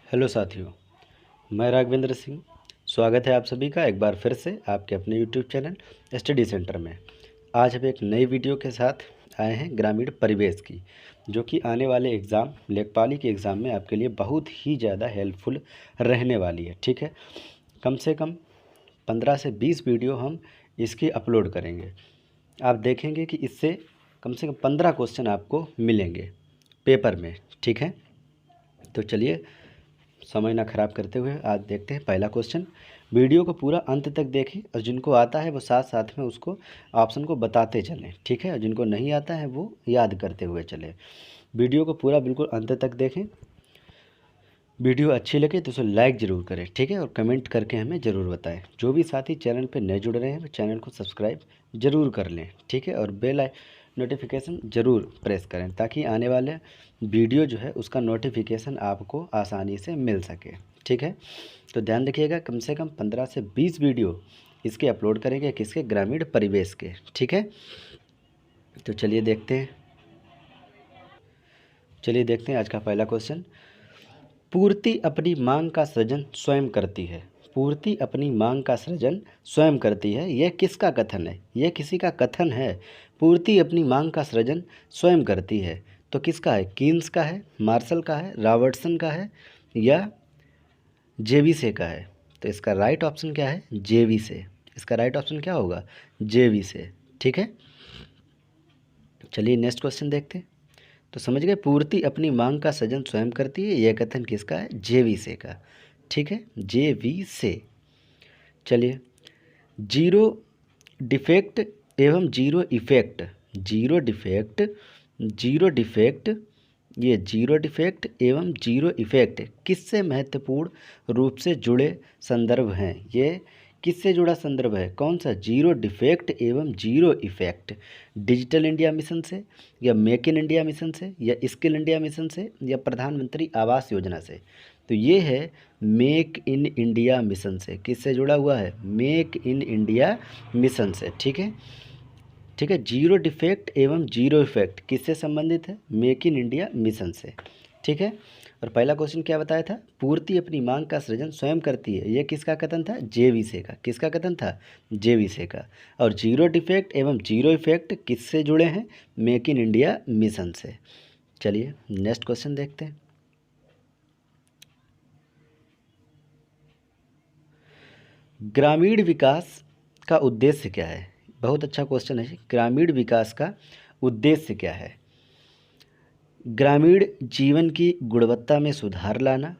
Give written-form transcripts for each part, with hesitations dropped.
Hello साथियों, मैं राघवेंद्र सिंह। स्वागत है आप सभी का एक बार फिर से आपके अपने यूट्यूब चैनल स्टडी सेंटर में। आज हम एक नई वीडियो के साथ आए हैं ग्रामीण परिवेश की, जो कि आने वाले एग्ज़ाम लेखपाली के एग्ज़ाम में आपके लिए बहुत ही ज़्यादा हेल्पफुल रहने वाली है। ठीक है, कम से कम 15 से 20 वीडियो हम इसकी अपलोड करेंगे। आप देखेंगे कि इससे कम से कम 15 क्वेश्चन आपको मिलेंगे पेपर में। ठीक है, तो चलिए समय ना ख़राब करते हुए आज देखते हैं पहला क्वेश्चन। वीडियो को पूरा अंत तक देखें और जिनको आता है वो साथ साथ में उसको ऑप्शन को बताते चलें। ठीक है, और जिनको नहीं आता है वो याद करते हुए चलें। वीडियो को पूरा बिल्कुल अंत तक देखें। वीडियो अच्छी लगे तो उसे लाइक ज़रूर करें। ठीक है, और कमेंट करके हमें ज़रूर बताएं। जो भी साथी चैनल पर नए जुड़ रहे हैं वो चैनल को सब्सक्राइब ज़रूर कर लें। ठीक है, और बेल नोटिफिकेशन ज़रूर प्रेस करें ताकि आने वाले वीडियो जो है उसका नोटिफिकेशन आपको आसानी से मिल सके। ठीक है, तो ध्यान रखिएगा, कम से कम 15 से 20 वीडियो इसके अपलोड करेंगे, किसके? ग्रामीण परिवेश के। ठीक है, तो चलिए देखते हैं आज का पहला क्वेश्चन। पूर्ति अपनी मांग का सृजन स्वयं करती है। पूर्ति अपनी मांग का सृजन स्वयं करती है, यह किसका कथन है? यह किसी का कथन है। पूर्ति अपनी मांग का सृजन स्वयं करती है, तो किसका है? कीन्स का है, मार्शल का है, रॉबर्टसन का है या जेवी का है? तो इसका राइट ऑप्शन क्या है? जेवी से। इसका राइट ऑप्शन क्या होगा? जेवी से। ठीक है, चलिए नेक्स्ट क्वेश्चन देखते हैं। तो समझ गए, पूर्ति अपनी मांग का सृजन स्वयं करती है, यह कथन किसका है? जेवी से का। ठीक है, जेवी से। चलिए, जीरो डिफेक्ट एवं zero effect. Zero defect, zero defect, ये जीरो डिफेक्ट एवं जीरो इफेक्ट किससे महत्वपूर्ण रूप से जुड़े संदर्भ हैं? ये किससे जुड़ा संदर्भ है? कौन सा? जीरो डिफेक्ट एवं zero effect. Digital India mission से, या मेक इन इंडिया मिशन से, या स्किल इंडिया मिशन से, या प्रधानमंत्री आवास योजना से? तो ये है मेक इन इंडिया मिशन से। किससे जुड़ा हुआ है? मेक इन इंडिया मिशन से। ठीक है, ठीक है, जीरो डिफेक्ट एवं जीरो इफेक्ट किससे संबंधित है? मेक इन इंडिया मिशन से। ठीक है, और पहला क्वेश्चन क्या बताया था? पूर्ति अपनी मांग का सृजन स्वयं करती है, यह किसका कथन था? जेवीसे का। किसका कथन था? जेवीसे का। और जीरो डिफेक्ट एवं जीरो इफेक्ट किससे जुड़े हैं? मेक इन इंडिया मिशन से। चलिए नेक्स्ट क्वेश्चन देखते हैं। ग्रामीण विकास का उद्देश्य क्या है? बहुत अच्छा क्वेश्चन है। ग्रामीण विकास का उद्देश्य क्या है? ग्रामीण जीवन की गुणवत्ता में सुधार लाना,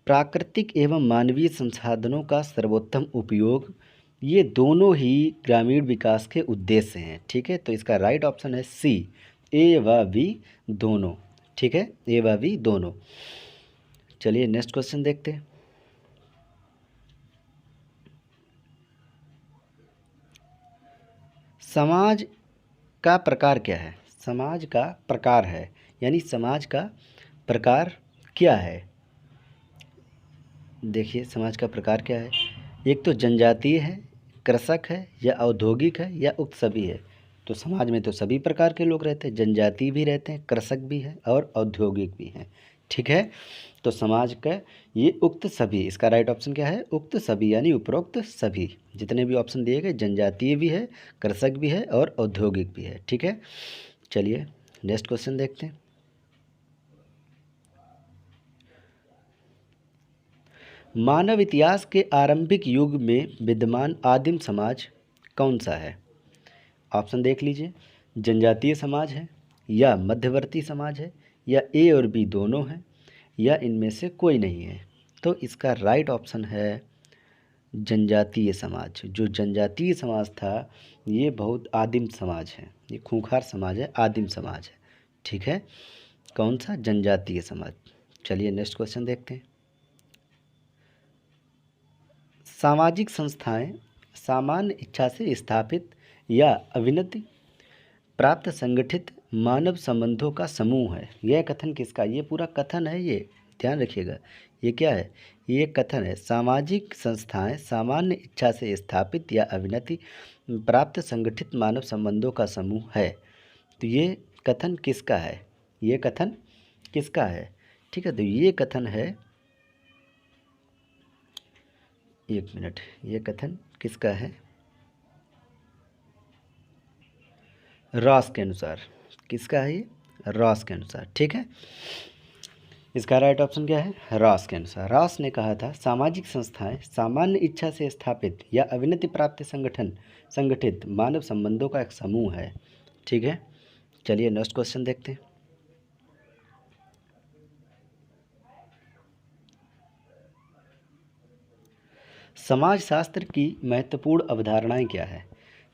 प्राकृतिक एवं मानवीय संसाधनों का सर्वोत्तम उपयोग, ये दोनों ही ग्रामीण विकास के उद्देश्य हैं। ठीक है, तो इसका राइट ऑप्शन है सी, ए व बी दोनों। ठीक है, ए व बी दोनों। चलिए नेक्स्ट क्वेश्चन देखते हैं। समाज का प्रकार क्या है? समाज का प्रकार है, यानी समाज का प्रकार क्या है? देखिए समाज का प्रकार क्या है। एक तो जनजातीय है, कृषक है, या औद्योगिक है, या उक्त सभी है। तो समाज में तो सभी प्रकार के लोग रहते हैं, जनजातीय भी रहते हैं, कृषक भी है और औद्योगिक भी हैं। ठीक है, तो समाज का ये उक्त सभी, इसका राइट ऑप्शन क्या है? उक्त सभी, यानी उपरोक्त सभी। जितने भी ऑप्शन दिए गए, जनजातीय भी है, कृषक भी है और औद्योगिक भी है। ठीक है, चलिए नेक्स्ट क्वेश्चन देखते हैं। मानव इतिहास के आरंभिक युग में विद्यमान आदिम समाज कौन सा है? ऑप्शन देख लीजिए। जनजातीय समाज है, या मध्यवर्ती समाज है, या ए और बी दोनों हैं, या इनमें से कोई नहीं है। तो इसका राइट ऑप्शन है जनजातीय समाज। जो जनजातीय समाज था ये बहुत आदिम समाज है, ये खूंखार समाज है, आदिम समाज है। ठीक है, कौन सा? जनजातीय समाज। चलिए नेक्स्ट क्वेश्चन देखते हैं। सामाजिक संस्थाएं सामान्य इच्छा से स्थापित या अविनति प्राप्त संगठित मानव संबंधों का समूह है, यह कथन किसका? ये पूरा कथन है, ये ध्यान रखिएगा। ये क्या है? ये कथन है। सामाजिक संस्थाएं सामान्य इच्छा से स्थापित या अविनति प्राप्त संगठित मानव संबंधों का समूह है। तो ये कथन किसका है? ये कथन किसका है? ठीक है, तो ये कथन है एक मिनट, ये कथन किसका है? रॉस के अनुसार। किसका है ये? रॉस के अनुसार। ठीक है, इसका राइट ऑप्शन क्या है? रॉस के अनुसार। रॉस ने कहा था सामाजिक संस्थाएं सामान्य इच्छा से स्थापित या अविनति प्राप्त संगठित मानव संबंधों का एक समूह है। ठीक है, चलिए नेक्स्ट क्वेश्चन देखते हैं। समाजशास्त्र की महत्वपूर्ण अवधारणाएं क्या है?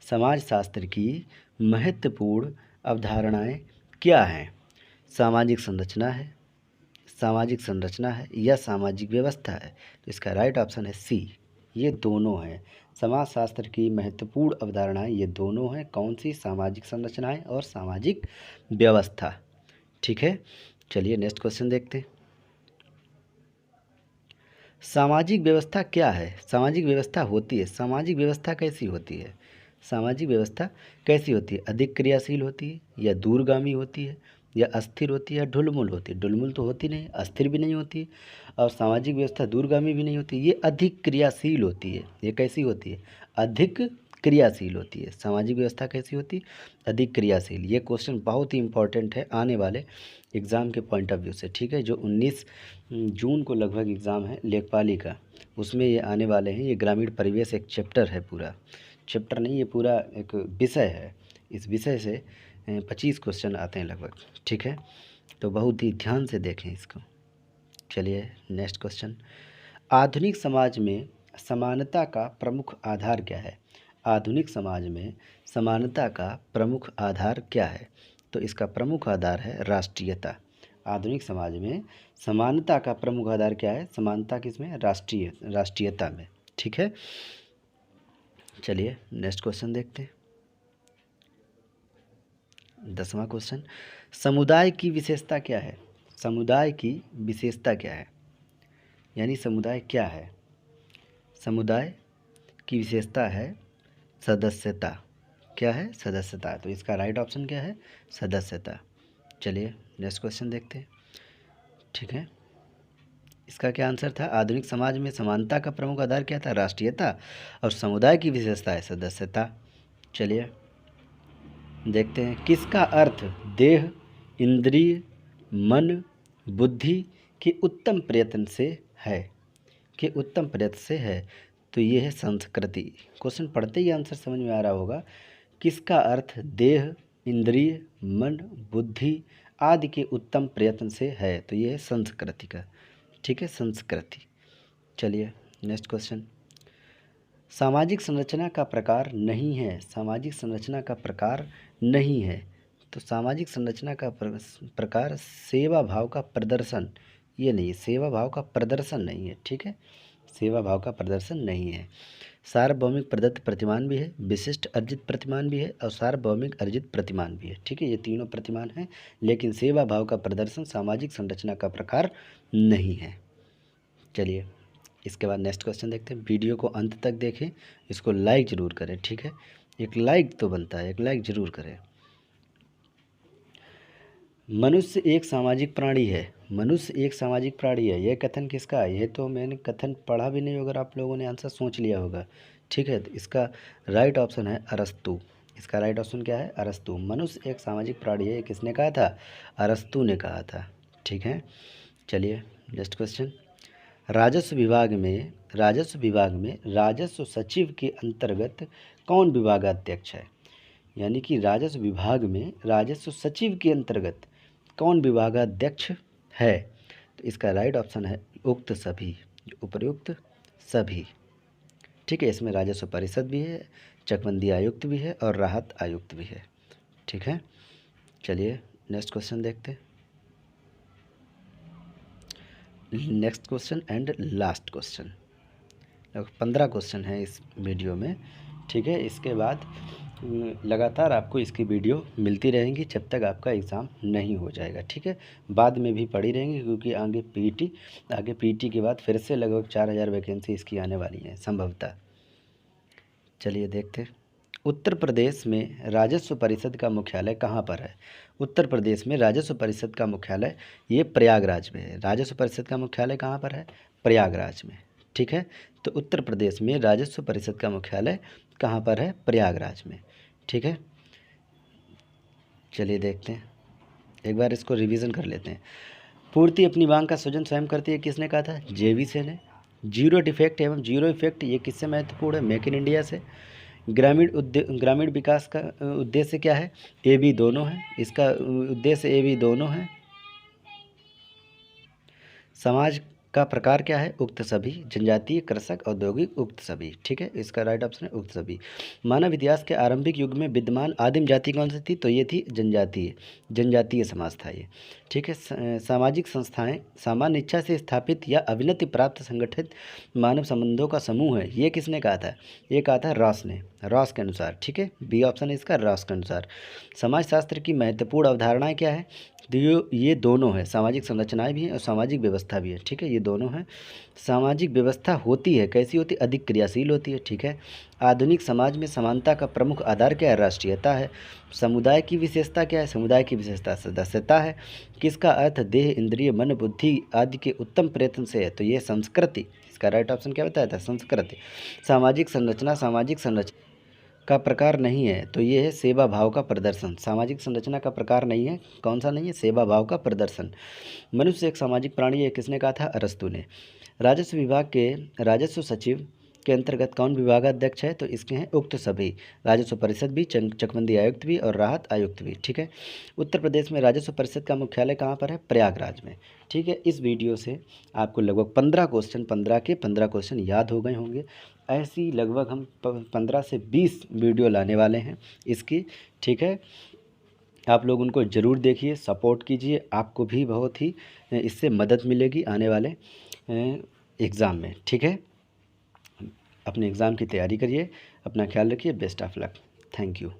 समाजशास्त्र की महत्वपूर्ण अवधारणाएं क्या हैं? सामाजिक संरचना है, सामाजिक संरचना है या सामाजिक व्यवस्था है? तो इसका राइट ऑप्शन है सी, ये दोनों हैं। समाजशास्त्र की महत्वपूर्ण अवधारणाएं ये दोनों हैं। कौन सी? सामाजिक संरचनाएं और सामाजिक व्यवस्था। ठीक है, चलिए नेक्स्ट क्वेश्चन देखते हैं। सामाजिक व्यवस्था क्या है? सामाजिक व्यवस्था होती है, सामाजिक व्यवस्था कैसी होती है? सामाजिक व्यवस्था कैसी होती है? अधिक क्रियाशील होती है या दूरगामी होती है या अस्थिर होती है या ढुलमुल होती है? ढुलमुल तो होती नहीं, अस्थिर भी नहीं होती और सामाजिक व्यवस्था दूरगामी भी नहीं होती, ये अधिक क्रियाशील होती है। ये कैसी होती है? अधिक क्रियाशील होती है। सामाजिक व्यवस्था कैसी होती है? अधिक क्रियाशील। ये क्वेश्चन बहुत ही इंपॉर्टेंट है आने वाले एग्ज़ाम के पॉइंट ऑफ व्यू से। ठीक है, जो 19 जून को लगभग एग्ज़ाम है लेखपाली का, उसमें ये आने वाले हैं। ये ग्रामीण परिवेश एक चैप्टर है, पूरा चैप्टर नहीं, ये पूरा एक विषय है। इस विषय से 25 क्वेश्चन आते हैं लगभग। ठीक है, तो बहुत ही ध्यान से देखें इसको। चलिए नेक्स्ट क्वेश्चन। आधुनिक समाज में समानता का प्रमुख आधार क्या है? आधुनिक समाज में समानता का प्रमुख आधार क्या है? तो इसका प्रमुख आधार है राष्ट्रीयता। आधुनिक समाज में समानता का प्रमुख आधार क्या है? समानता किसमें? राष्ट्रीयता में। ठीक है, चलिए नेक्स्ट क्वेश्चन देखते हैं। 10वां क्वेश्चन। समुदाय की विशेषता क्या है? समुदाय की विशेषता क्या है? यानी समुदाय क्या है? समुदाय की विशेषता है सदस्यता। क्या है? सदस्यता। तो इसका राइट ऑप्शन क्या है? सदस्यता। चलिए नेक्स्ट क्वेश्चन देखते हैं। ठीक है, इसका क्या आंसर था? आधुनिक समाज में समानता का प्रमुख आधार क्या था? राष्ट्रीयता, और समुदाय की विशेषता है सदस्यता। चलिए देखते हैं। किसका अर्थ देह, इंद्रिय, मन, बुद्धि के उत्तम प्रयत्न से है? के उत्तम प्रयत्न से है, तो ये है संस्कृति। क्वेश्चन पढ़ते ही आंसर समझ में आ रहा होगा। किसका अर्थ देह, इंद्रिय, मन, बुद्धि आदि के उत्तम प्रयत्न से है, तो ये है संस्कृति का। ठीक है, संस्कृति। चलिए नेक्स्ट क्वेश्चन। सामाजिक संरचना का प्रकार नहीं है। सामाजिक संरचना का प्रकार नहीं है, तो सामाजिक संरचना का प्रकार सेवा भाव का प्रदर्शन, ये नहीं, सेवा भाव का प्रदर्शन नहीं है। ठीक है, सेवा भाव का प्रदर्शन नहीं है। सार्वभौमिक प्रदत्त प्रतिमान भी है, विशिष्ट अर्जित प्रतिमान भी है और सार्वभौमिक अर्जित प्रतिमान भी है। ठीक है, ये तीनों प्रतिमान हैं, लेकिन सेवा भाव का प्रदर्शन सामाजिक संरचना का प्रकार नहीं है। चलिए इसके बाद नेक्स्ट क्वेश्चन देखते हैं। वीडियो को अंत तक देखें, इसको लाइक ज़रूर करें। ठीक है, एक लाइक तो बनता है, एक लाइक ज़रूर करें। मनुष्य एक सामाजिक प्राणी है। मनुष्य एक सामाजिक प्राणी है, यह कथन किसका है? ये तो मैंने कथन पढ़ा भी नहीं होगा, आप लोगों ने आंसर सोच लिया होगा। ठीक है, तो इसका राइट ऑप्शन है अरस्तु। इसका राइट ऑप्शन क्या है? अरस्तु। मनुष्य एक सामाजिक प्राणी है, ये किसने कहा था? अरस्तु ने कहा था। ठीक है, चलिए नेक्स्ट क्वेश्चन। राजस्व विभाग में राजस्व सचिव के अंतर्गत कौन विभागाध्यक्ष है? यानी कि राजस्व विभाग में राजस्व सचिव के अंतर्गत कौन विभागाध्यक्ष है? तो इसका राइट ऑप्शन है उक्त सभी, उपयुक्त सभी। ठीक है, इसमें राजस्व परिषद भी है, चकबंदी आयुक्त भी है और राहत आयुक्त भी है। ठीक है, चलिए नेक्स्ट क्वेश्चन देखते हैं। Next question and last question. 15 question है इस वीडियो में। ठीक है, इसके बाद लगातार आपको इसकी वीडियो मिलती रहेंगी जब तक आपका एग्ज़ाम नहीं हो जाएगा। ठीक है, बाद में भी पड़ी रहेंगी, क्योंकि आगे पीटी के बाद फिर से लगभग 4000 वैकेंसी इसकी आने वाली हैं संभवतः। चलिए देखते हैं। उत्तर प्रदेश में राजस्व परिषद का मुख्यालय कहाँ पर है? उत्तर प्रदेश में राजस्व परिषद का मुख्यालय ये प्रयागराज में है। राजस्व परिषद का मुख्यालय कहाँ पर है? प्रयागराज में। ठीक है। तो उत्तर प्रदेश में राजस्व परिषद का मुख्यालय कहाँ पर है? प्रयागराज में। ठीक है, चलिए देखते हैं, एक बार इसको रिवीजन कर लेते हैं। पूर्ति अपनी मांग का सृजन स्वयं करती है, किसने कहा था? जेवी से ने। जीरो डिफेक्ट एवं जीरो इफेक्ट, ये किससे महत्वपूर्ण है? मेक इन इंडिया से। ग्रामीण विकास का उद्देश्य क्या है? ए बी दोनों है, इसका उद्देश्य ए बी दोनों है। समाज का प्रकार क्या है? उक्त सभी। जनजातीय, कृषक, औद्योगिक, उक्त सभी। ठीक है, इसका राइट ऑप्शन है उक्त सभी। मानव इतिहास के आरंभिक युग में विद्यमान आदिम जाति कौन सी थी? तो ये थी जनजातीय समाज था ये। ठीक है, सामाजिक संस्थाएं सामान्य इच्छा से स्थापित या अविनति प्राप्त संगठित मानव संबंधों का समूह है, ये किसने कहा था? ये कहा था रॉस ने, रॉस के अनुसार। ठीक है, बी ऑप्शन है इसका, रॉस के अनुसार। समाजशास्त्र की महत्वपूर्ण अवधारणाएं क्या है? तो ये दोनों है, सामाजिक संरचनाएं भी हैं और सामाजिक व्यवस्था भी है। ठीक है, ये दोनों हैं। सामाजिक व्यवस्था होती है, कैसी होती है? अधिक क्रियाशील होती है। ठीक है, आधुनिक समाज में समानता का प्रमुख आधार क्या है? राष्ट्रीयता है। समुदाय की विशेषता क्या है? समुदाय की विशेषता सदस्यता है। किसका अर्थ देह, इंद्रिय, मन, बुद्धि आदि के उत्तम प्रयत्न से है? तो ये संस्कृति, इसका राइट ऑप्शन क्या बताया था? संस्कृति। सामाजिक संरचना का प्रकार नहीं है, तो ये है सेवा भाव का प्रदर्शन। सामाजिक संरचना का प्रकार नहीं है, कौन सा नहीं है? सेवा भाव का प्रदर्शन। मनुष्य एक सामाजिक प्राणी है, किसने कहा था? अरस्तु ने। राजस्व विभाग के राजस्व सचिव के अंतर्गत कौन विभागाध्यक्ष है? तो इसके हैं उक्त सभी। राजस्व परिषद भी, चकबंदी आयुक्त भी और राहत आयुक्त भी। ठीक है, उत्तर प्रदेश में राजस्व परिषद का मुख्यालय कहाँ पर है? प्रयागराज में। ठीक है, इस वीडियो से आपको लगभग 15 क्वेश्चन याद हो गए होंगे। ऐसी लगभग हम 15 से 20 वीडियो लाने वाले हैं इसकी। ठीक है, आप लोग उनको ज़रूर देखिए, सपोर्ट कीजिए, आपको भी बहुत ही इससे मदद मिलेगी आने वाले एग्ज़ाम में। ठीक है, अपने एग्ज़ाम की तैयारी करिए, अपना ख्याल रखिए, best of luck, thank you.